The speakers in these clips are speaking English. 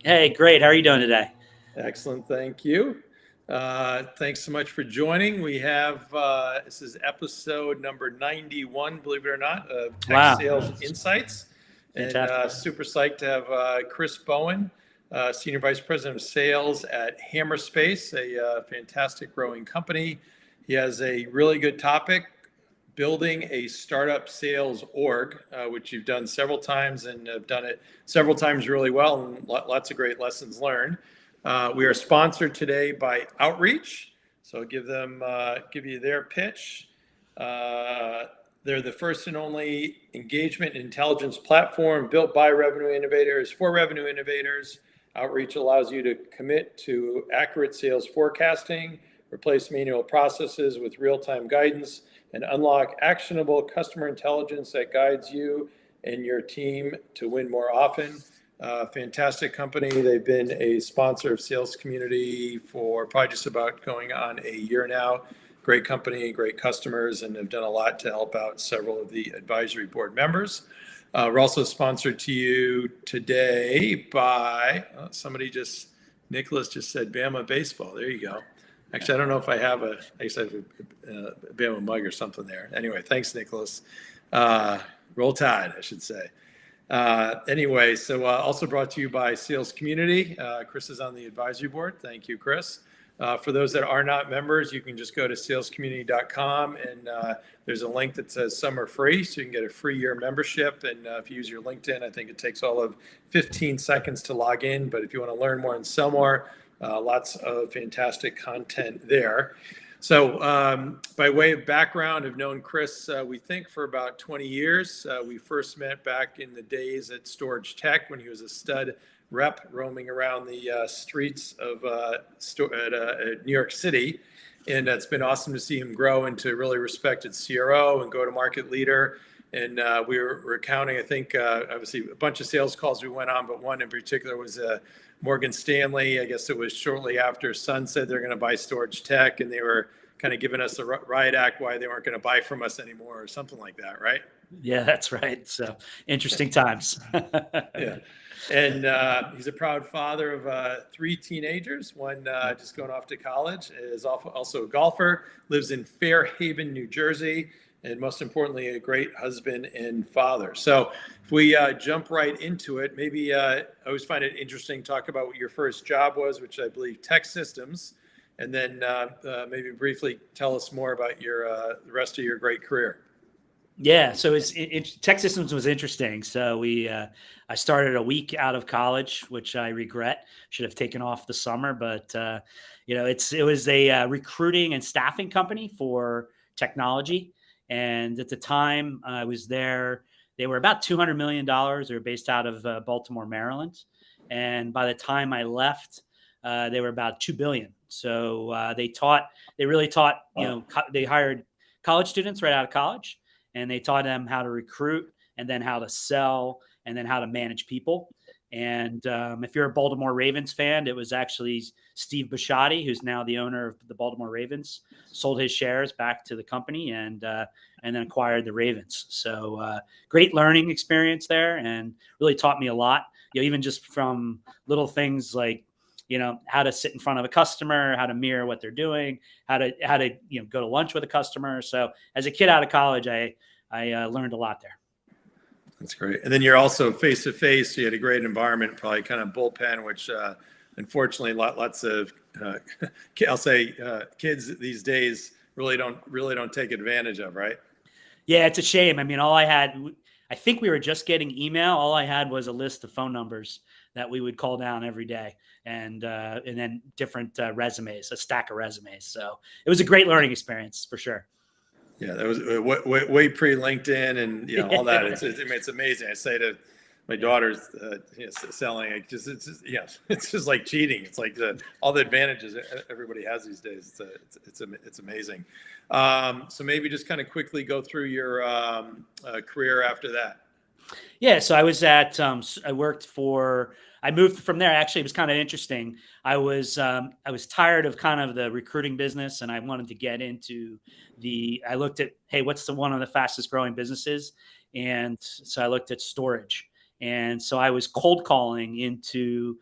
Hey, great. How are you doing today? Excellent, thank you. Thanks so much for joining. We have, this is episode number 91, believe it or not, of Tech Wow. Sales Insights. And Fantastic. super psyched to have Chris Bowen, Senior Vice President of Sales at Hammerspace, a fantastic growing company. He has a really good topic, building a startup sales org, which you've done several times and have done it several times really well, and lots of great lessons learned. We are sponsored today by Outreach, so I'll give you their pitch. They're the first and only engagement and intelligence platform built by revenue innovators for revenue innovators. Outreach allows you to commit to accurate sales forecasting, replace manual processes with real-time guidance, and unlock actionable customer intelligence that guides you and your team to win more often. Fantastic company. They've been a sponsor of Sales Community for probably just about going on a year now. Great company, great customers, and have done a lot to help out several of the advisory board members. We're also sponsored to you today by Nicholas just said Bama baseball. There you go. Actually, I don't know if I have a Bama mug or something there. Anyway, thanks, Nicholas. Roll Tide, I should say. Also brought to you by Sales Community. Chris is on the advisory board. Thank you, Chris. For those that are not members, you can just go to salescommunity.com and there's a link that says some are free, so you can get a free year membership. And if you use your LinkedIn, I think it takes all of 15 seconds to log in. But if you want to learn more and sell more, lots of fantastic content there. So by way of background, I've known Chris, we think, for about 20 years. We first met back in the days at Storage Tech when he was a stud rep roaming around the streets of New York City. And it's been awesome to see him grow into a really respected CRO and go-to-market leader. And we were counting, I think, obviously a bunch of sales calls we went on, but one in particular was Morgan Stanley. I guess it was shortly after Sun said they're going to buy Storage Tech, and they were kind of giving us the riot act why they weren't going to buy from us anymore or something like that, right? Yeah, that's right. So interesting times. Yeah. And he's a proud father of 3 teenagers. One just going off to college, is also a golfer, lives in Fairhaven, New Jersey, and most importantly, a great husband and father. So if we jump right into it, maybe I always find it interesting to talk about what your first job was, which I believe tech systems, and then maybe briefly tell us more about the rest of your great career. Yeah, so tech systems was interesting. So I started a week out of college, which I regret. Should have taken off the summer, but it was a recruiting and staffing company for technology. And at the time I was there, they were about $200 million. They were based out of Baltimore, Maryland. And by the time I left, they were about $2 billion. So they really taught, they hired college students right out of college, and they taught them how to recruit and then how to sell and then how to manage people. And if you're a Baltimore Ravens fan, it was actually Steve Bisciotti, who's now the owner of the Baltimore Ravens, sold his shares back to the company and then acquired the Ravens. So great learning experience there, and really taught me a lot. Even just from little things like how to sit in front of a customer, how to mirror what they're doing, how to go to lunch with a customer. So as a kid out of college, I learned a lot there. That's great. And then you're also face-to-face. So you had a great environment, probably kind of bullpen, which unfortunately lots of, I'll say, kids these days really don't take advantage of, right? Yeah, it's a shame. I mean, I think we were just getting email. All I had was a list of phone numbers that we would call down every day, and then different resumes, a stack of resumes. So it was a great learning experience for sure. Yeah, that was way pre-LinkedIn and all that. It's amazing. I say to my daughter's selling, it's just like cheating. It's like all the advantages everybody has these days. It's amazing. So maybe just kind of quickly go through your career after that. Yeah, so I was at I moved from there. Actually, it was kind of interesting. I was tired of kind of the recruiting business, and I wanted to get into I looked at, hey, what's one of the fastest growing businesses? And so I looked at storage. And so I was cold calling into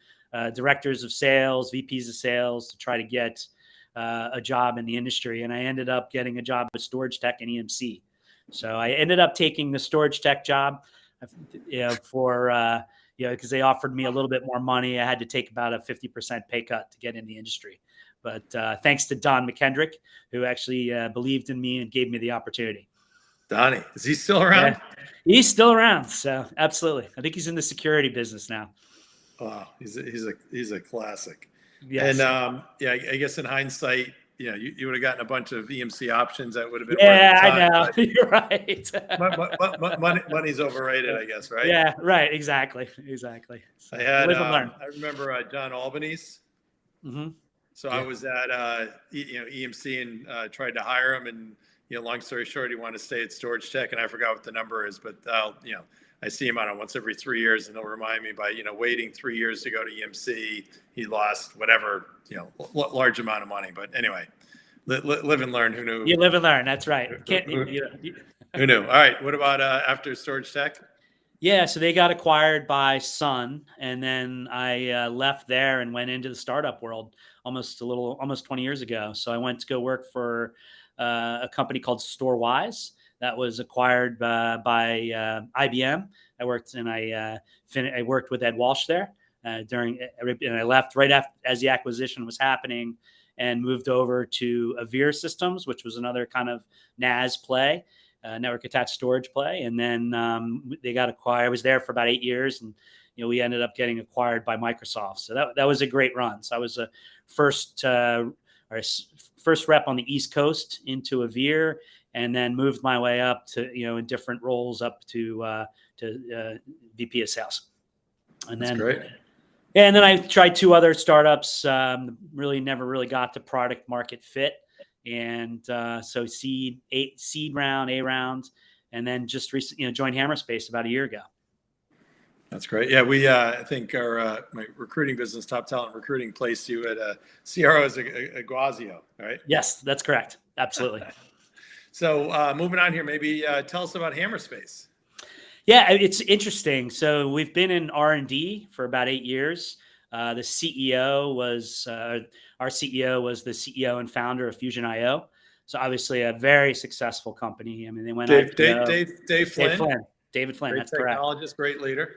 directors of sales, VPs of sales to try to get a job in the industry. And I ended up getting a job with Storage Tech and EMC. So I ended up taking the Storage Tech job, because they offered me a little bit more money. I had to take about a 50% pay cut to get in the industry. But thanks to Don McKendrick, who actually believed in me and gave me the opportunity. Donnie, is he still around? Yeah, he's still around. So absolutely. I think he's in the security business now. Wow, he's a classic. Yes. And I guess in hindsight, you would have gotten a bunch of EMC options that would have been I know. You're right. Money's overrated, I guess, right? Yeah, right. Exactly. So, I remember John Albanese. Mm-hmm. So I was at EMC and tried to hire him, and long story short, he wanted to stay at Storage Tech, and I forgot what the number is, but I see him on once every 3 years, and he'll remind me by waiting 3 years to go to EMC, he lost whatever large amount of money. But anyway, live and learn. Who knew? You live and learn. That's right. Who knew? All right. What about after Storage Tech? Yeah, so they got acquired by Sun, and then I left there and went into the startup world almost 20 years ago. So I went to go work for a company called StoreWise that was acquired by IBM. I worked with Ed Walsh there and I left right after as the acquisition was happening, and moved over to Avere Systems, which was another kind of NAS play. Network attached storage play, and then they got acquired. I was there for about 8 years, and we ended up getting acquired by Microsoft. So that was a great run. So I was a first rep on the East Coast into Avere, and then moved my way up to in different roles up to VP of Sales. And That's then great. And then I tried 2 other startups. Really never really got to product market fit. And so seed round, A round, and then just recently, joined Hammerspace about a year ago. That's great. Yeah, we I think our my recruiting business, Top Talent Recruiting, placed you at CRO as a Guazio, right? Yes, that's correct. Absolutely. So moving on here, maybe tell us about Hammerspace. Yeah, it's interesting. So we've been in R&D for about 8 years. The CEO was our CEO was the CEO and founder of Fusion.io. So obviously a very successful company. I mean, they went Dave Flynn. David Flynn. Great That's correct. Technologist, great leader.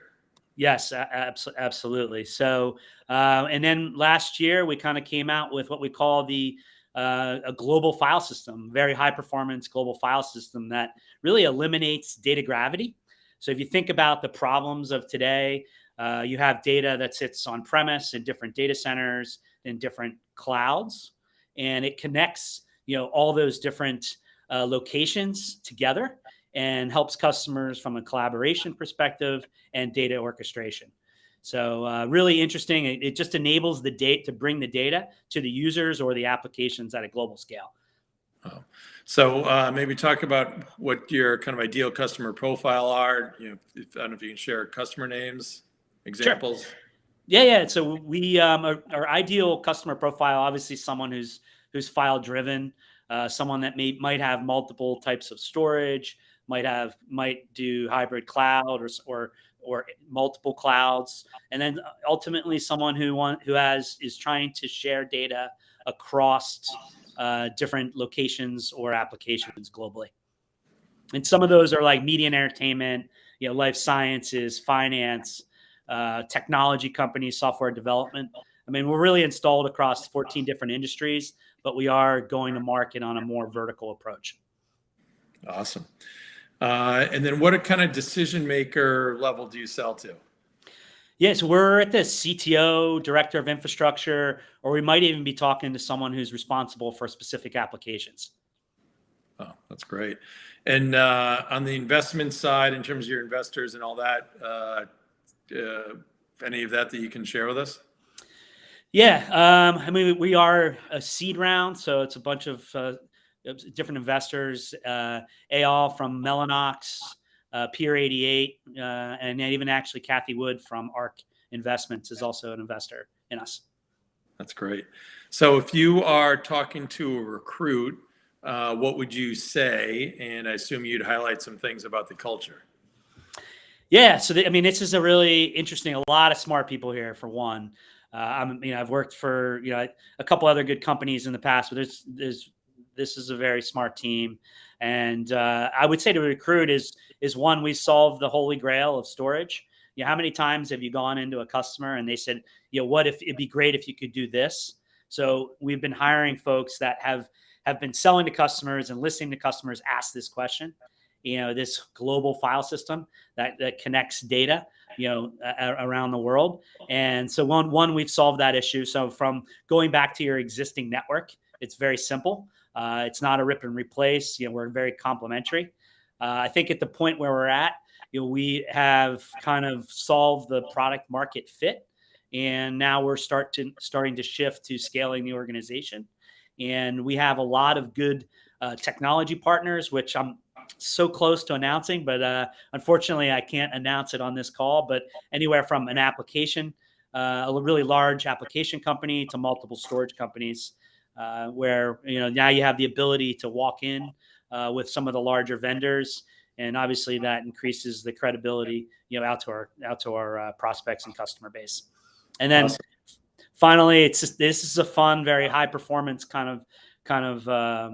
Yes, absolutely. So, and then last year we kind of came out with what we call a global file system, very high performance global file system that really eliminates data gravity. So if you think about the problems of today, you have data that sits on premise in different data centers in different clouds, and it connects, all those different locations together and helps customers from a collaboration perspective and data orchestration. So really interesting. It just enables the data to bring the data to the users or the applications at a global scale. Oh. So maybe talk about what your kind of ideal customer profile are. I don't know if you can share customer names, examples. Sure. Yeah. So we our ideal customer profile, obviously someone who's file driven, someone that might have multiple types of storage, might do hybrid cloud or multiple clouds, and then ultimately someone who is trying to share data across different locations or applications globally. And some of those are like media and entertainment, life sciences, finance, technology companies, software development. I mean, we're really installed across 14 different industries, but we are going to market on a more vertical approach. Awesome. And then what kind of decision maker level do you sell to? Yes, we're at the CTO, director of infrastructure, or we might even be talking to someone who's responsible for specific applications. Oh, that's great. And on the investment side, in terms of your investors and all that, any of that you can share with us? Yeah, I mean, we are a seed round, so it's a bunch of different investors, Eyal from Mellanox, Pier 88, and even actually Kathy Wood from ARC Investments is also an investor in us. That's great. So if you are talking to a recruit, what would you say? And I assume you'd highlight some things about the culture. Yeah, so this is a really interesting, a lot of smart people here for one. I've worked for a couple other good companies in the past, but this is a very smart team, and I would say to recruit is one, we solved the holy grail of storage. How many times have you gone into a customer and they said, what if it'd be great if you could do this? So we've been hiring folks that have been selling to customers and listening to customers ask this question. This global file system that connects data, around the world. And so one, we've solved that issue. So from going back to your existing network, it's very simple. It's not a rip and replace. We're very complementary. I think at the point where we're at, we have kind of solved the product market fit, and now we're starting to shift to scaling the organization. And we have a lot of good technology partners, which I'm so close to announcing, but unfortunately I can't announce it on this call. But anywhere from an application, a really large application company, to multiple storage companies, where now you have the ability to walk in with some of the larger vendors, and obviously that increases the credibility out to our prospects and customer base. And then awesome. Finally, this is a fun, very high performance kind of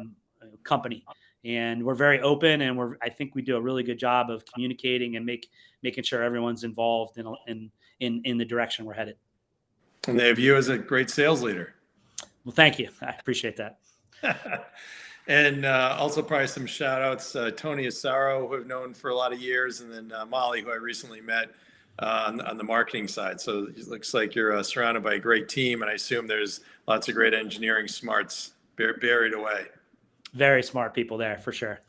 company. And we're very open, and I think we do a really good job of communicating and making sure everyone's involved in the direction we're headed. And they have you as a great sales leader. Well, thank you. I appreciate that. And also probably some shout outs, Tony Asaro, who I've known for a lot of years, and then Molly, who I recently met on the marketing side. So it looks like you're surrounded by a great team, and I assume there's lots of great engineering smarts buried away. Very smart people there, for sure.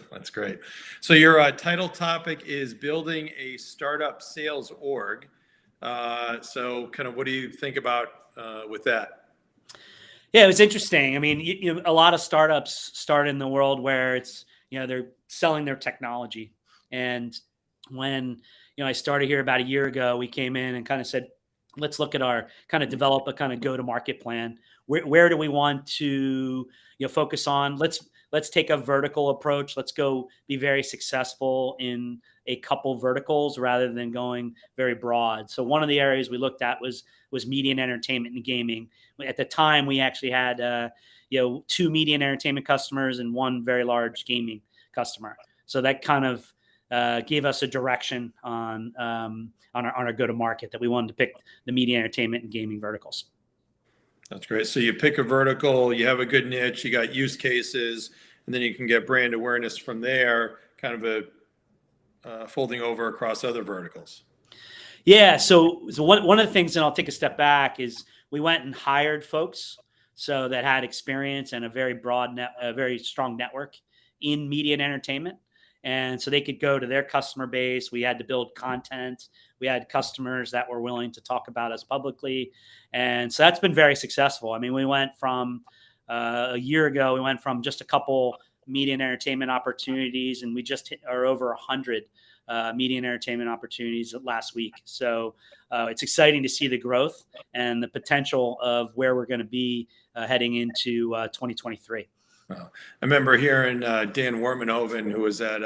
That's great. So your title topic is building a startup sales org. So kind of what do you think about with that? Yeah, it was interesting. I mean, a lot of startups start in the world where it's, they're selling their technology. And when, I started here about a year ago, we came in and kind of said, let's look at develop a kind of go-to-market plan. Where do we want to, focus on? Let's take a vertical approach. Let's go be very successful in a couple verticals rather than going very broad. So one of the areas we looked at was media and entertainment and gaming. At the time, we actually had 2 media and entertainment customers and 1 very large gaming customer. So that kind of gave us a direction on our go-to-market, that we wanted to pick the media, entertainment, and gaming verticals. That's great. So you pick a vertical, you have a good niche, you got use cases, and then you can get brand awareness from there, kind of folding over across other verticals. Yeah. So one of the things, and I'll take a step back, is we went and hired folks so that had experience and a very very strong network in media and entertainment. And so they could go to their customer base. We had to build content. We had customers that were willing to talk about us publicly. And so that's been very successful. I mean, we went from a year ago, we went from just a couple media and entertainment opportunities, and we just are over 100 media and entertainment opportunities last week. So it's exciting to see the growth and the potential of where we're going to be heading into 2023. Well, I remember hearing Dan Warmanhoven, who was at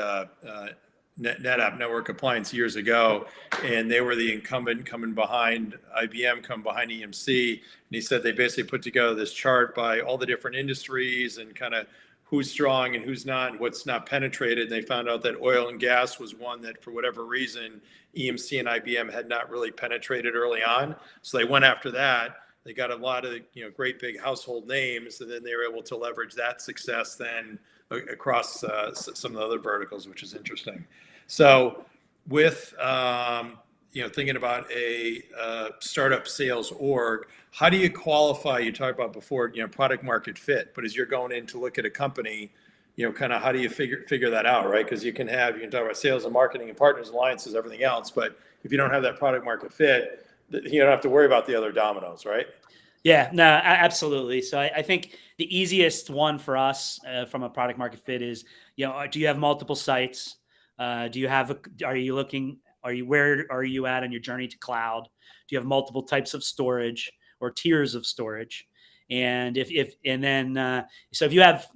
NetApp Network Appliance years ago, and they were the incumbent coming behind IBM, coming behind EMC. And he said they basically put together this chart by all the different industries and kind of who's strong and who's not, and what's not penetrated. And they found out that oil and gas was one that, for whatever reason, EMC and IBM had not really penetrated early on. So they went after that. They got a lot of great big household names, and then they were able to leverage that success then across some of the other verticals, which is interesting. So with thinking about a startup sales org, how do you qualify? You talked about before, product market fit, but as you're going in to look at a company, kind of how do you figure that out, right? Because you can talk about sales and marketing and partners, alliances, everything else, but if you don't have that product market fit, you don't have to worry about the other dominoes, right? Yeah, no, absolutely. So I think the easiest one for us from a product market fit is, do you have multiple sites? Where are you at on your journey to cloud? Do you have multiple types of storage or tiers of storage? And so if you have,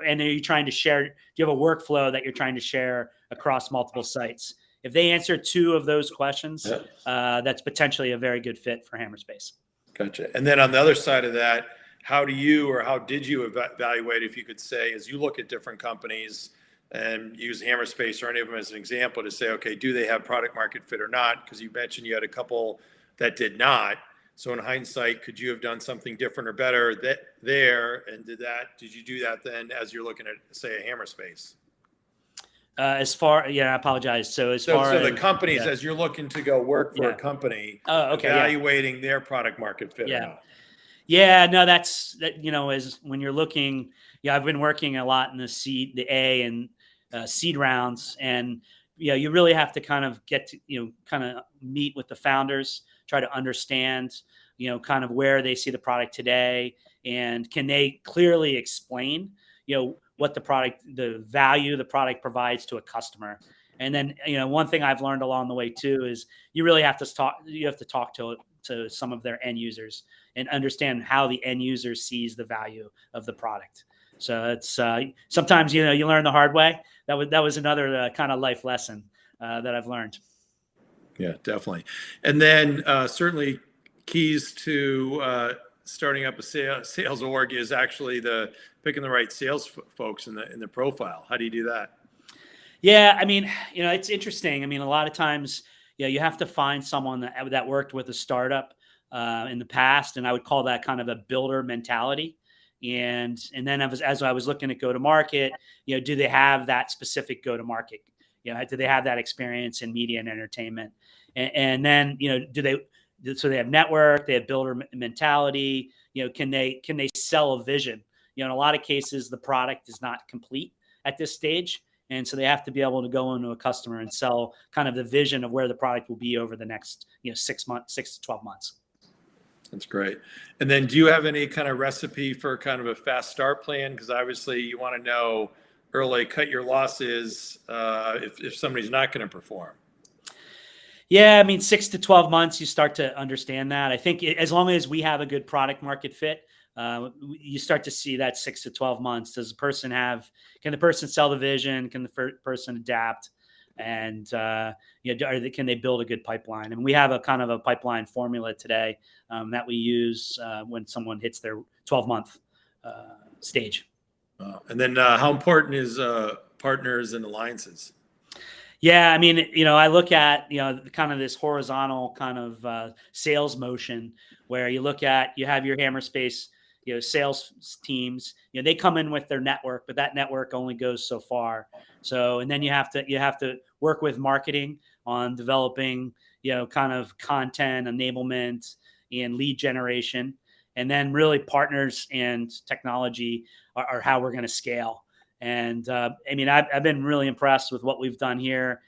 and are you trying to share, do you have a workflow that you're trying to share across multiple sites? if they answer two of those questions, Yeah. that's potentially a very good fit for Hammerspace. Gotcha. And then on the other side of that, how did you evaluate, if you could say, as you look at different companies and use Hammerspace or any of them as an example to say, okay, do they have product market fit or not? Because you mentioned you had a couple that did not. So in hindsight, could you have done something different or better there? And did you do that then as you're looking at, say, a Hammerspace? I apologize. So the companies, as you're looking to go work for a company, evaluating their product market fit or not. Yeah, no, that's as when you're looking, I've been working a lot in the A and seed rounds, and you really have to kind of get to, kind of meet with the founders, try to understand, kind of where they see the product today, and can they clearly explain, what the value the product provides to a customer. And then, one thing I've learned along the way too is you really have to talk to some of their end users and understand how the end user sees the value of the product. So it's sometimes, you learn the hard way. That was another kind of life lesson that I've learned. Yeah, definitely. And then certainly keys to starting up a sales org is actually picking the right sales folks in the profile. How do you do that? Yeah, I mean, it's interesting. I mean, a lot of times, you have to find someone that worked with a startup in the past, and I would call that kind of a builder mentality. And then as I was looking at go to market, do they have that specific go to market? Do they have that experience in media and entertainment? And then so they have network, they have builder mentality. Can they sell a vision? In a lot of cases, the product is not complete at this stage. And so they have to be able to go into a customer and sell kind of the vision of where the product will be over the next 6 to 12 months. That's great. And then do you have any kind of recipe for kind of a fast start plan? Because obviously you want to know early, cut your losses if somebody's not going to perform. Yeah, I mean, 6 to 12 months, you start to understand that. I think as long as we have a good product market fit, you start to see that 6 to 12 months. Can the person sell the vision? Can the person adapt? And, can they build a good pipeline? And we have a kind of a pipeline formula today that we use when someone hits their 12-month stage. And then how important is partners and alliances? Yeah, I mean, I look at, kind of this horizontal kind of sales motion where you have your Hammerspace, sales teams, they come in with their network, but that network only goes so far. So, and then you have to work with marketing on developing, kind of content enablement and lead generation. And then really partners and technology are how we're going to scale. And I mean, I've been really impressed with what we've done here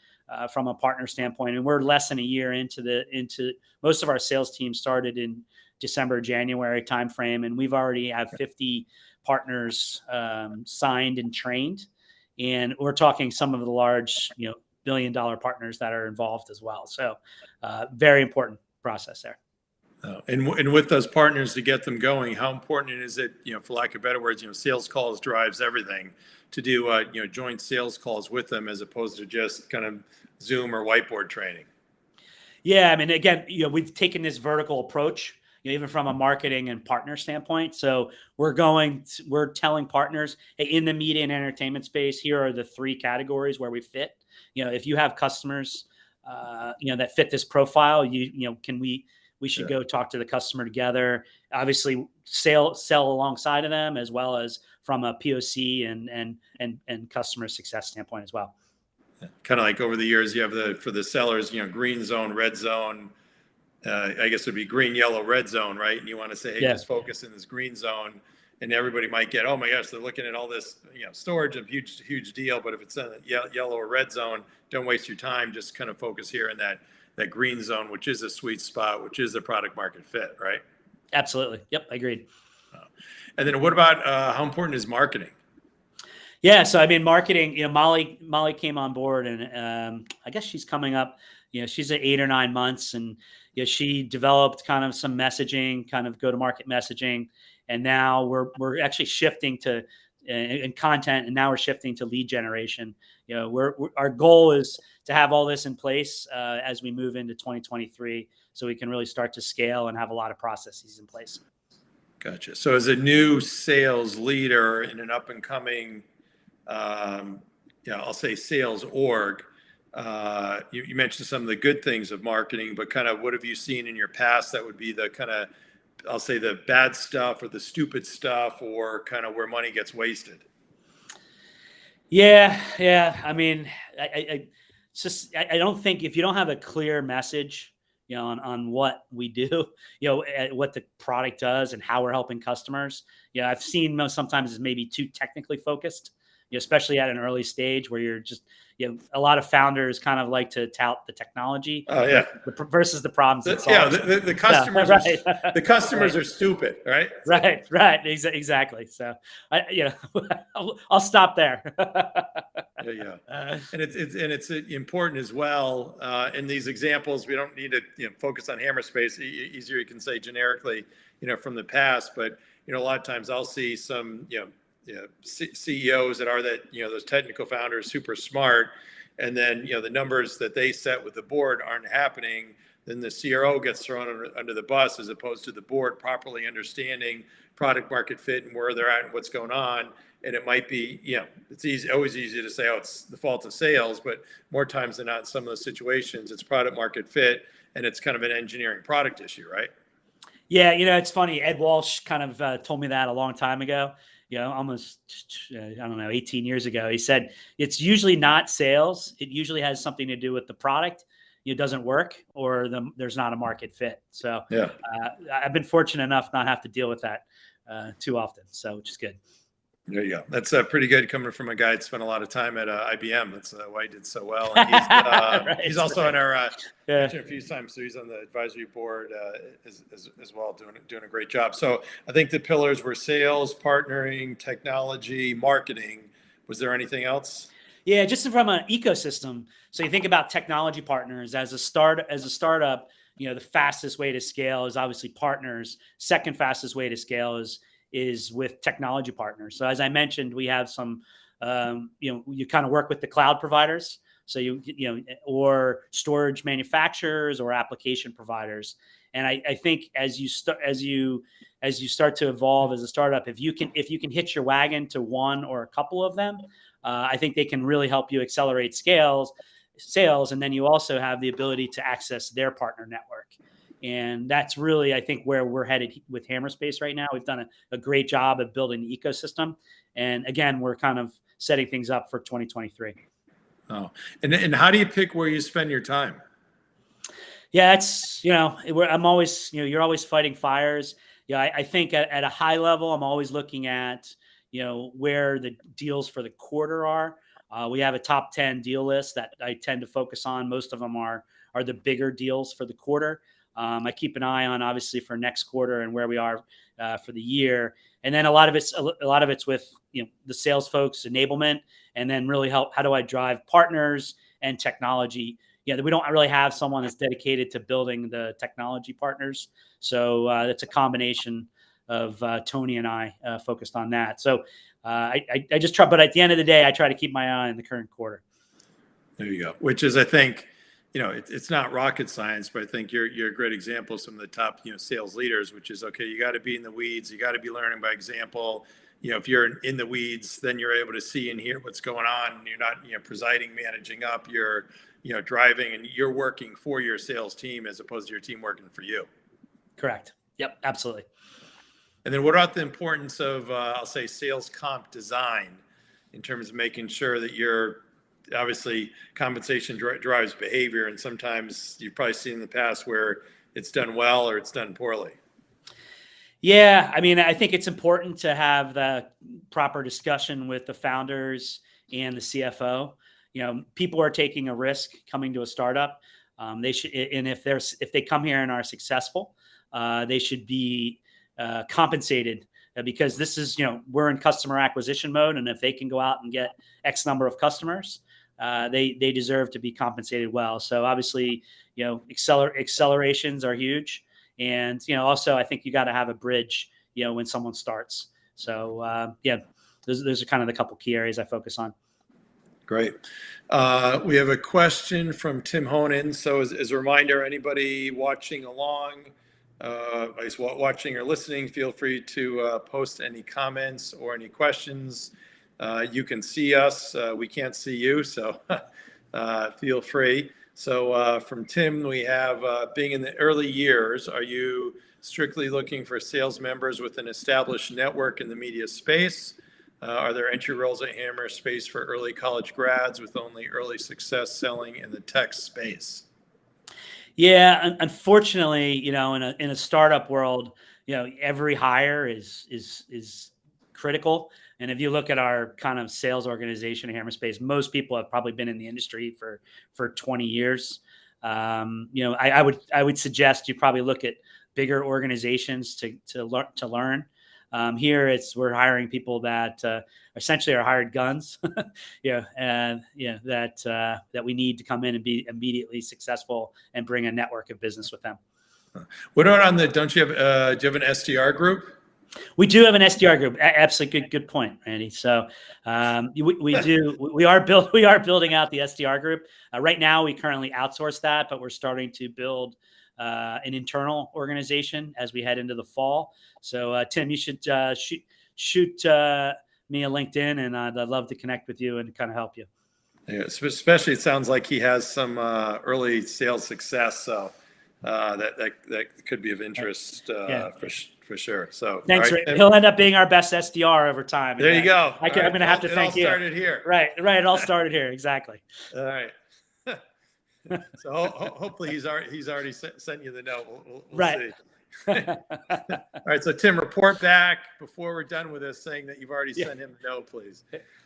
from a partner standpoint. And we're less than a year into most of our sales team started in December, January timeframe, and we've already have 50 partners signed and trained. And we're talking some of the large, billion-dollar partners that are involved as well. So very important process there. And with those partners to get them going, how important is it, for lack of better words, sales calls drives everything, to do, joint sales calls with them as opposed to just kind of Zoom or whiteboard training? Yeah, I mean, again, we've taken this vertical approach, even from a marketing and partner standpoint. So we're telling partners, hey, in the media and entertainment space, here are the 3 categories where we fit. If you have customers, that fit this profile, we should go talk to the customer together. Obviously, sell alongside of them, as well as from a POC and customer success standpoint as well. Kind of like over the years, you have for the sellers, green zone, red zone. I guess it would be green, yellow, red zone, right? And you want to say, hey, just focus in this green zone, and everybody might get, oh my gosh, they're looking at all this, storage, a huge deal. But if it's in a yellow or red zone, don't waste your time. Just kind of focus here in that green zone, which is a sweet spot, which is the product market fit, right? Absolutely. Yep, I agreed. And then what about how important is marketing? Yeah, so I mean, marketing. Molly came on board, and I guess she's coming up. She's at 8 or 9 months, and she developed kind of some messaging, kind of go-to-market messaging, and now we're actually shifting to and content, and now we're shifting to lead generation. Our goal is to have all this in place as we move into 2023, so we can really start to scale and have a lot of processes in place. Gotcha. So as a new sales leader in an up and coming, I'll say sales org, you mentioned some of the good things of marketing, but kind of what have you seen in your past that would be the kind of, I'll say, the bad stuff or the stupid stuff, or kind of where money gets wasted? Yeah. I mean, I don't think, if you don't have a clear message, on what we do, what the product does and how we're helping customers. I've seen sometimes it's maybe too technically focused, especially at an early stage where you're just, a lot of founders kind of like to tout the technology versus the problems it solves. The customers, the customers are stupid, right? Right. Exactly. So I'll stop there. And it's important as well. In these examples, we don't need to focus on Hammerspace. Easier you can say generically, from the past. But a lot of times I'll see some CEOs that are those technical founders, super smart, and then the numbers that they set with the board aren't happening. Then the CRO gets thrown under the bus, as opposed to the board properly understanding product market fit and where they're at and what's going on. And it might be, it's always easy to say, oh, it's the fault of sales, but more times than not, in some of those situations, it's product market fit, and it's kind of an engineering product issue, right? Yeah, it's funny. Ed Walsh kind of told me that a long time ago, almost, 18 years ago. He said, it's usually not sales. It usually has something to do with the product. It doesn't work, or there's not a market fit. So I've been fortunate enough not have to deal with that too often. So, which is good. There you go. That's pretty good coming from a guy that spent a lot of time at IBM. That's why he did so well. And he's also on our a few times, so he's on the advisory board as well, doing a great job. So I think the pillars were sales, partnering, technology, marketing. Was there anything else? Yeah, just from an ecosystem. So you think about technology partners as a startup. The fastest way to scale is obviously partners. Second fastest way to scale is with technology partners. So as I mentioned, we have some, you kind of work with the cloud providers. So or storage manufacturers or application providers. And I think as you start to evolve as a startup, if you can hitch your wagon to one or a couple of them, I think they can really help you accelerate sales. And then you also have the ability to access their partner network. And that's really, I think, where we're headed with Hammerspace right now. We've done a great job of building the ecosystem. And again, we're kind of setting things up for 2023. Oh, and how do you pick where you spend your time? Yeah, it's, I'm always, you're always fighting fires. I think at a high level, I'm always looking at, where the deals for the quarter are. We have a top 10 deal list that I tend to focus on. Most of them are the bigger deals for the quarter. I keep an eye on, obviously, for next quarter and where we are for the year. And then a lot of it's with the sales folks, enablement, and then really how do I drive partners and technology. We don't really have someone that's dedicated to building the technology partners. So it's a combination of Tony and I focused on that. So I just try, but at the end of the day, I try to keep my eye on the current quarter. There you go. Which is, I think, it's not rocket science, but I think you're a great example of some of the top, sales leaders, which is, okay, you got to be in the weeds. You got to be learning by example. If you're in the weeds, then you're able to see and hear what's going on. You're not, presiding, managing up. You're, driving, and you're working for your sales team as opposed to your team working for you. Correct. Yep. Absolutely. And then what about the importance of, I'll say, sales comp design in terms of making sure that you're, obviously, compensation drives behavior, and sometimes you've probably seen in the past where it's done well or it's done poorly. Yeah, I mean, I think it's important to have the proper discussion with the founders and the CFO. People are taking a risk coming to a startup. They should, and if they come here and are successful, they should be compensated, because this is, we're in customer acquisition mode, and if they can go out and get X number of customers, they deserve to be compensated well. So obviously, accelerations are huge. And, also I think you got to have a bridge, when someone starts. So, those are kind of the couple key areas I focus on. Great. We have a question from Tim Honan. So as a reminder, anybody watching along, I guess watching or listening, feel free to post any comments or any questions. You can see us. We can't see you, so feel free. So from Tim, we have, being in the early years, are you strictly looking for sales members with an established network in the media space? Are there entry roles at Hammerspace for early college grads with only early success selling in the tech space? Yeah, unfortunately, in a startup world, every hire is critical. And if you look at our kind of sales organization at Hammerspace, most people have probably been in the industry for 20 years. I would suggest you probably look at bigger organizations to learn. Here, we're hiring people that essentially are hired guns, that we need to come in and be immediately successful and bring a network of business with them. What about don't you have, do you have an SDR group? We do have an SDR group. Absolutely, good point, Randy. So we are building out the SDR group. Right now, we currently outsource that, but we're starting to build an internal organization as we head into the fall. So Tim, you should shoot me a LinkedIn, and I'd love to connect with you and kind of help you. Yeah, especially it sounds like he has some early sales success, so that could be of interest for sure. So thanks. Right, he'll end up being our best SDR over time. There you go. I'm going to have to thank you. It all started here. Right. It all started here. Exactly. All right. So hopefully he's already sent you the note. We'll right. See. All right. So Tim, report back before we're done with this, saying that you've already sent him the note, please.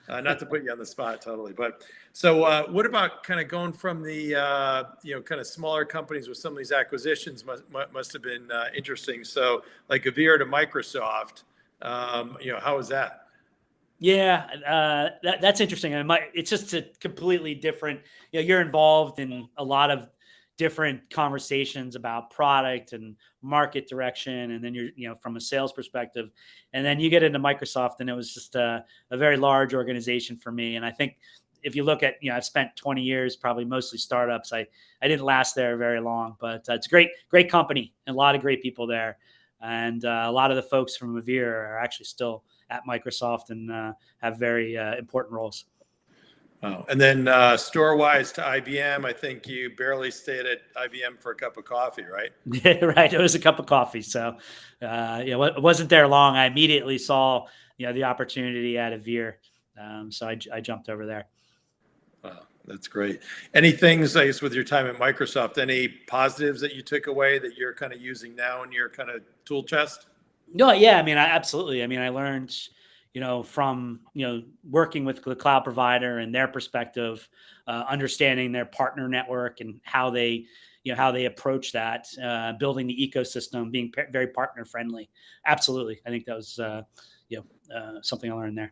Not to put you on the spot totally, but so what about kind of going from the kind of smaller companies with some of these acquisitions must have been interesting. So like Avir to Microsoft, how was that? Yeah, that's interesting. And it's just a completely different. You're involved in a lot of different conversations about product and market direction, and then you're from a sales perspective, and then you get into Microsoft, and it was just a very large organization for me. And I think if you look at I've spent 20 years probably mostly startups. I didn't last there very long, but it's a great company and a lot of great people there, and a lot of the folks from Avir are actually still at Microsoft and have very important roles. Oh, and then store-wise to IBM, I think you barely stayed at IBM for a cup of coffee, right? Yeah, right. It was a cup of coffee. So, it wasn't there long. I immediately saw, the opportunity at Avir. So I jumped over there. Wow, that's great. Any things, I guess, with your time at Microsoft, any positives that you took away that you're kind of using now in your kind of tool chest? No, yeah. Absolutely. I learned, from, working with the cloud provider and their perspective, understanding their partner network and how they approach that, building the ecosystem, being very partner friendly. Absolutely. I think that was, something I learned there.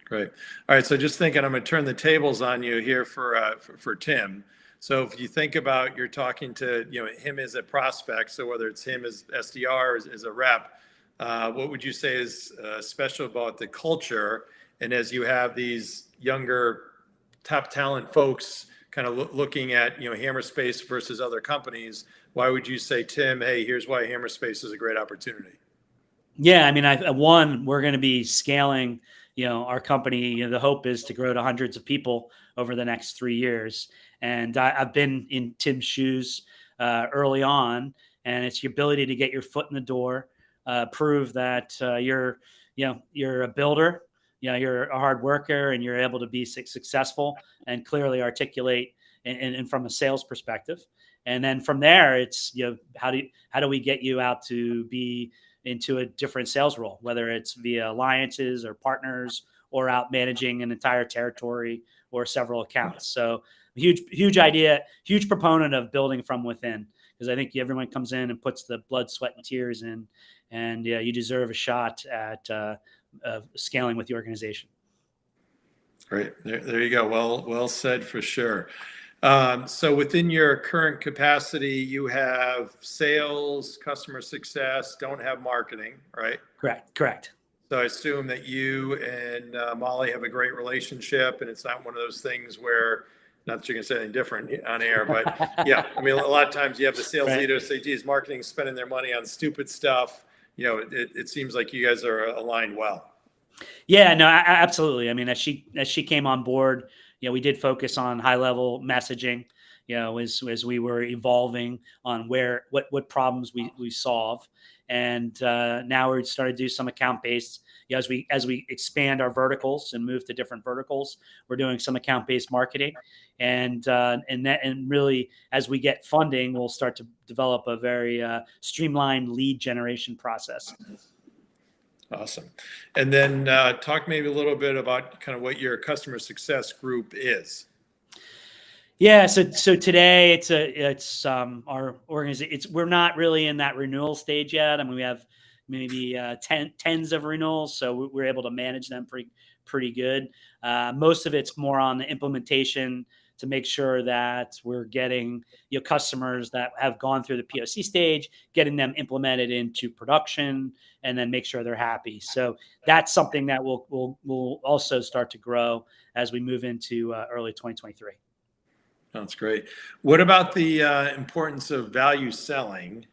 Great. All right. So just thinking, I'm going to turn the tables on you here for Tim. So if you think about, you're talking to, him as a prospect. So whether it's him as SDR, as a rep, what would you say is special about the culture? And as you have these younger top talent folks kind of looking at, Hammerspace versus other companies, why would you say, Tim, hey, here's why Hammerspace is a great opportunity? Yeah. We're going to be scaling, our company. The hope is to grow to hundreds of people over the next 3 years. And I've been in Tim's shoes early on, and it's your ability to get your foot in the door, prove that you're a builder, you're a hard worker, and you're able to be successful and clearly articulate and from a sales perspective. And then from there, it's, how do we get you out to be into a different sales role, whether it's via alliances or partners or out managing an entire territory or several accounts. So huge idea, huge proponent of building from within, because I think everyone comes in and puts the blood, sweat, and tears in, and you deserve a shot at scaling with the organization. Great. There you go. Well said for sure. So within your current capacity, you have sales, customer success, don't have marketing, right? Correct. So I assume that you and Molly have a great relationship, and it's not one of those things where, not that you're going to say anything different on air, but yeah, I mean, a lot of times you have the sales Right. leaders say, geez, marketing's spending their money on stupid stuff. It seems like you guys are aligned well. Yeah, no, absolutely. I mean, as she came on board, we did focus on high level messaging. As we were evolving on what problems we solve, and now we're starting to do some account based. As we expand our verticals and move to different verticals, we're doing some account based marketing, and really as we get funding, we'll start to develop a very streamlined lead generation process. Awesome. And then talk maybe a little bit about kind of what your customer success group is. Yeah, so today it's our organization. We're not really in that renewal stage yet. I mean, we have maybe tens of renewals, so we're able to manage them pretty good. Most of it's more on the implementation to make sure that we're getting customers that have gone through the POC stage, getting them implemented into production, and then make sure they're happy. So that's something that will also start to grow as we move into early 2023. That's great. What about the importance of value selling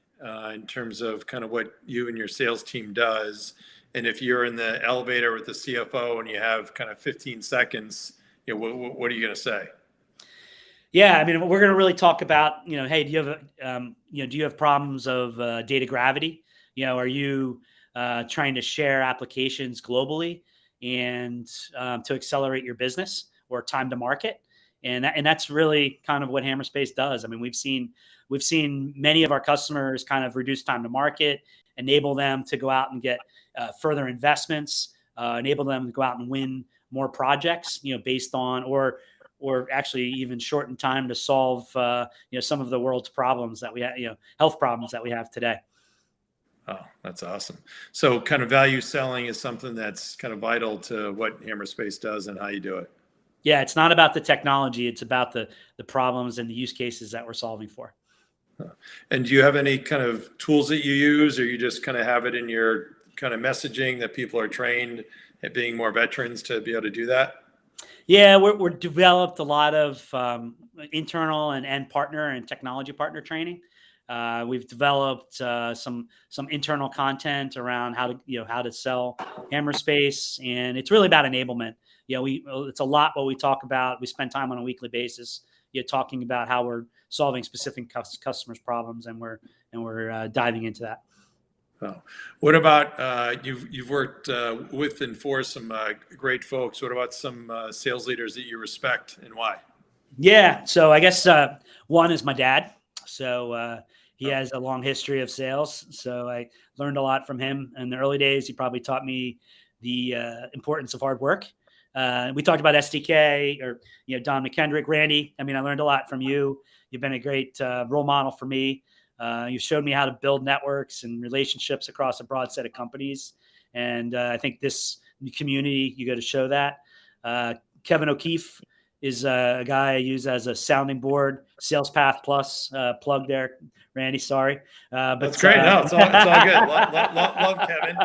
in terms of kind of what you and your sales team does? And if you're in the elevator with the CFO and you have kind of 15 seconds, what are you going to say? Yeah, I mean, we're going to really talk about, hey, do you have problems of data gravity? Are you trying to share applications globally and to accelerate your business or time to market? And that's really kind of what Hammerspace does. I mean, we've seen many of our customers kind of reduce time to market, enable them to go out and get further investments, enable them to go out and win more projects, based on or actually even shorten time to solve some of the world's problems that we have, health problems that we have today. Oh, that's awesome. So kind of value selling is something that's kind of vital to what Hammerspace does and how you do it. Yeah, it's not about the technology. It's about the problems and the use cases that we're solving for. And do you have any kind of tools that you use, or you just kind of have it in your kind of messaging that people are trained at being more veterans to be able to do that? Yeah, we're developed a lot of internal and partner and technology partner training. We've developed some internal content around how to sell Hammerspace, and it's really about enablement. It's a lot what we talk about. We spend time on a weekly basis, talking about how we're solving specific customers' problems, and we're diving into that. Oh. What about you've worked with and for some great folks. What about some sales leaders that you respect, and why? Yeah, so I guess one is my dad. So he has a long history of sales. So I learned a lot from him in the early days. He probably taught me the importance of hard work. We talked about SDK or Don McKendrick, Randy. I mean, I learned a lot from you. You've been a great role model for me. You showed me how to build networks and relationships across a broad set of companies. And I think this community, you got to show that. Kevin O'Keefe is a guy I use as a sounding board. Sales Path Plus plug there, Randy. Sorry, but that's great. No, it's all good. Love Kevin.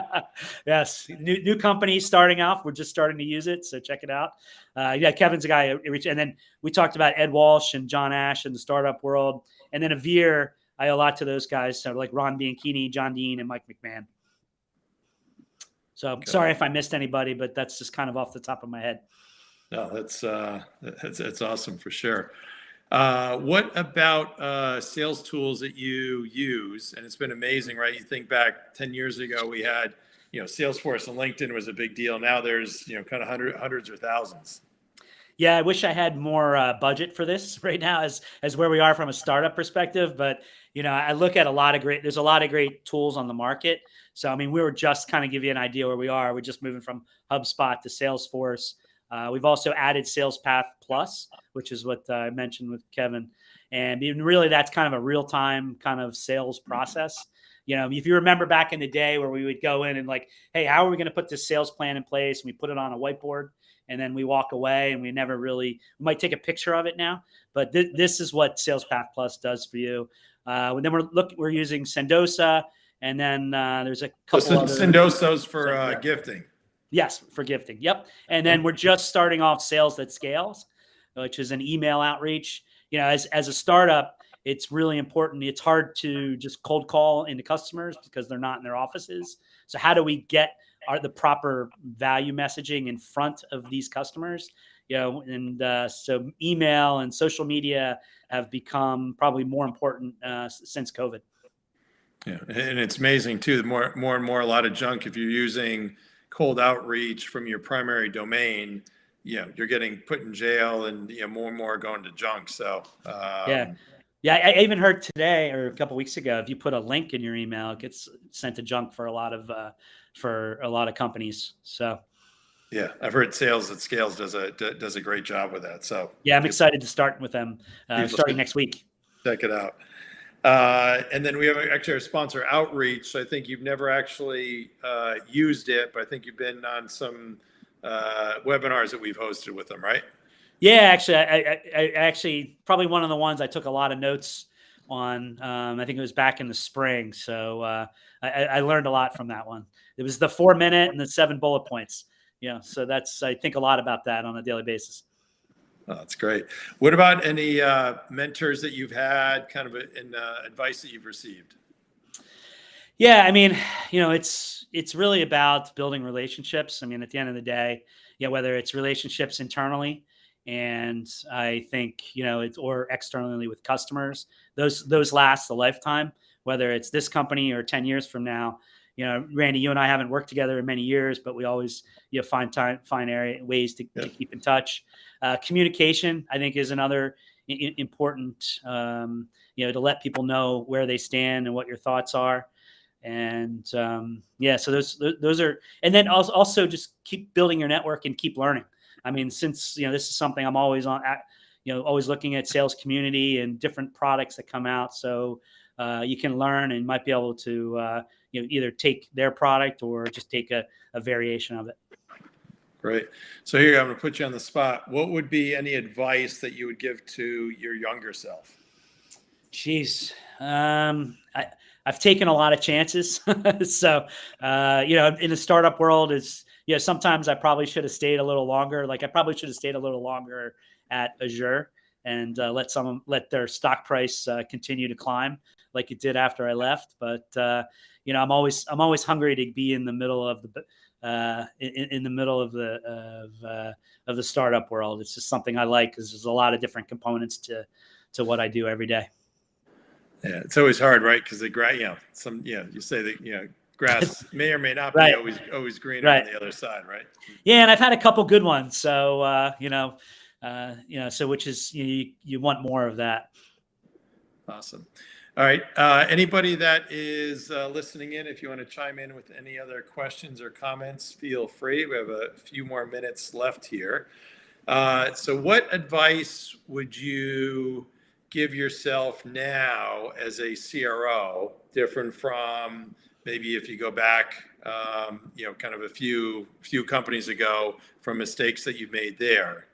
Yes, new company starting off. We're just starting to use it, so check it out. Yeah, Kevin's a guy. And then we talked about Ed Walsh and John Ash in the startup world, and then Avir. I owe a lot to those guys, so like Ron Bianchini, John Dean, and Mike McMahon. So sorry if I missed anybody, but that's just kind of off the top of my head. No, that's awesome for sure. What about sales tools that you use? And it's been amazing, right? You think back 10 years ago, we had, Salesforce and LinkedIn was a big deal. Now there's, kind of hundreds or thousands. Yeah, I wish I had more budget for this right now as where we are from a startup perspective. But, I look at there's a lot of great tools on the market. So, I mean, we were just kind of give you an idea where we are. We're just moving from HubSpot to Salesforce. We've also added Sales Path Plus, which is what I mentioned with Kevin. And really, that's kind of a real-time kind of sales process. If you remember back in the day where we would go in and like, hey, how are we going to put this sales plan in place? And we put it on a whiteboard, and then we walk away, and we might take a picture of it now. But this is what Sales Path Plus does for you. And then we're using Sendosa And then there's a So couple other. Sendoso's for gifting. Yes, for gifting. Yep. And then we're just starting off Sales That Scales, which is an email outreach. As a startup, it's really important. It's hard to just cold call into customers because they're not in their offices. So how do we get the proper value messaging in front of these customers? So email and social media have become probably more important since COVID. Yeah, and it's amazing too. The more and more, a lot of junk. If you're using cold outreach from your primary domain, you're getting put in jail, and more and more going to junk. So yeah. I even heard today or a couple of weeks ago, if you put a link in your email, it gets sent to junk for a lot of companies. So yeah, I've heard Sales That Scales does a great job with that. So yeah, I'm excited to start with them starting next week. Check it out. And then we have actually our sponsor Outreach. So I think you've never actually used it, but I think you've been on some webinars that we've hosted with them, right? Yeah, actually, I actually probably one of the ones I took a lot of notes on. I think it was back in the spring. So I learned a lot from that one. It was the 4-minute and the 7 bullet points. So I think a lot about that on a daily basis. Oh, that's great. What about any mentors that you've had, kind of in advice that you've received? Yeah, I mean, it's really about building relationships. I mean, at the end of the day, whether it's relationships internally, and I think it's or externally with customers, those last a lifetime. Whether it's this company or 10 years from now, Randy, you and I haven't worked together in many years, but we always find ways to keep in touch. Communication, I think, is another important. To let people know where they stand and what your thoughts are. And so those are, and then also just keep building your network and keep learning. I mean, since this is something I'm always on, always looking at sales community and different products that come out, so you can learn and might be able to either take their product or just take a variation of it. Great. So here I'm going to put you on the spot. What would be any advice that you would give to your younger self? Jeez. I've taken a lot of chances. So, in the startup world sometimes I probably should have stayed a little longer. Like I probably should have stayed a little longer at Azure and let their stock price continue to climb like it did after I left. But, I'm always hungry to be in the middle of the startup world. It's just something I like because there's a lot of different components to what I do every day. Yeah, it's always hard, right? Because you say that grass may or may not be right. always greener on the other side, right? Yeah, and I've had a couple good ones, so so which is you want more of that. Awesome. All right. Anybody that is listening in, if you want to chime in with any other questions or comments, feel free. We have a few more minutes left here. So what advice would you give yourself now as a CRO, different from maybe if you go back, kind of a few companies ago, from mistakes that you've made there?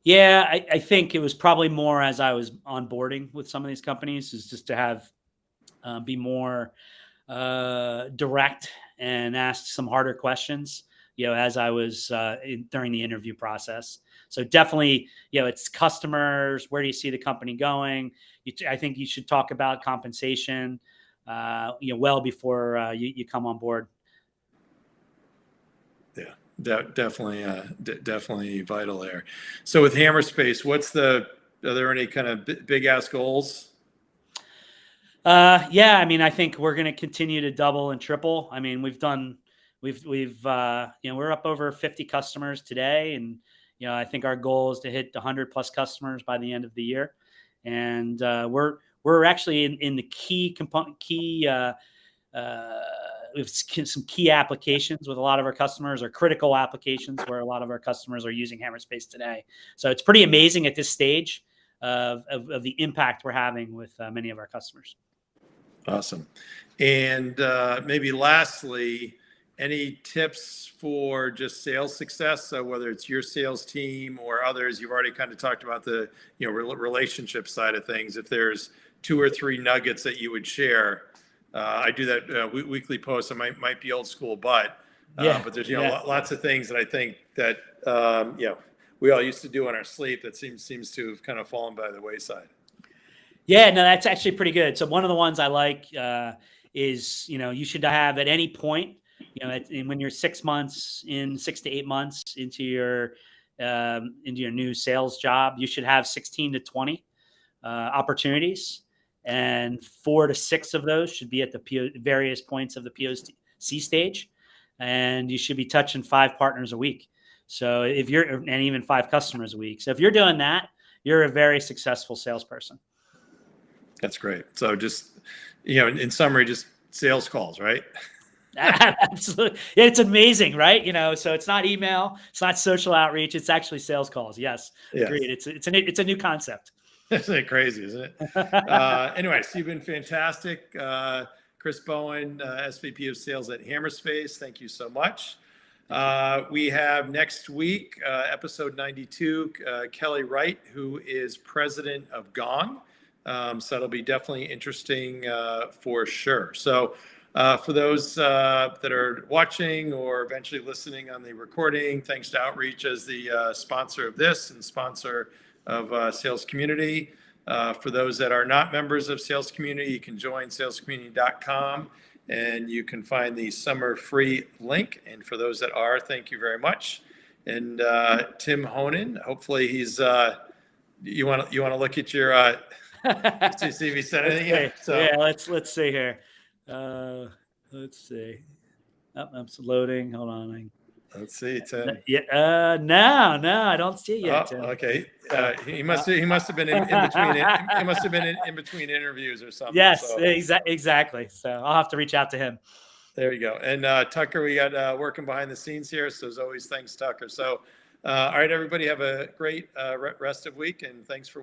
Yeah, I think it was probably more as I was onboarding with some of these companies, is just to have be more direct and ask some harder questions, as I was during the interview process. So definitely, it's customers. Where do you see the company going? I think you should talk about compensation, well before you come on board. Yeah, definitely vital there. So with Hammerspace, are there any kind of big ass goals? Yeah, I mean, I think we're going to continue to double and triple. I mean, we're up over 50 customers today, and I think our goal is to hit 100 plus customers by the end of the year. And we're actually in the we have some key applications with a lot of our customers, or critical applications where a lot of our customers are using Hammerspace today. So it's pretty amazing at this stage of the impact we're having with many of our customers. Awesome. And maybe lastly, any tips for just sales success? So whether it's your sales team or others, you've already kind of talked about the relationship side of things. If there's 2 or 3 nuggets that you would share I do that weekly post. I might be old school, but there's lots of things that I think that we all used to do in our sleep that seems to have kind of fallen by the wayside. Yeah, no, that's actually pretty good. So one of the ones I like is, you should have at any point, when you're 6 to 8 months into your new sales job, you should have 16 to 20 opportunities, and 4 to 6 of those should be at the various points of the POC stage, and you should be touching 5 partners a week. So and even 5 customers a week. So if you're doing that, you're a very successful salesperson. That's great. So just, in summary, just sales calls, right? Absolutely. Yeah, it's amazing, right? So it's not email, it's not social outreach, it's actually sales calls. Yes. Agreed. It's a new concept. Isn't it crazy, isn't it? Anyway, so you've been fantastic. Chris Bowen, SVP of Sales at Hammerspace. Thank you so much. We have next week, episode 92, Kelly Wright, who is president of Gong. So it'll be definitely interesting for sure. So for those that are watching or eventually listening on the recording, thanks to Outreach as the sponsor of this and sponsor of Sales Community. For those that are not members of Sales Community, you can join salescommunity.com and you can find the summer free link. And for those that are, thank you very much. And Tim Honan, hopefully he's you want to look at your see if he said anything yet. So yeah, let's see here. Let's see. Oh, I'm loading. Hold on. Let's see, Tim. Yeah. No, I don't see it yet. Tim. Okay. He must have been in between. He must have been in between interviews or something. Yes, so. Exactly. So I'll have to reach out to him. There you go. And Tucker, we got working behind the scenes here. So as always, thanks, Tucker. So, all right, everybody, have a great rest of week, and thanks for watching.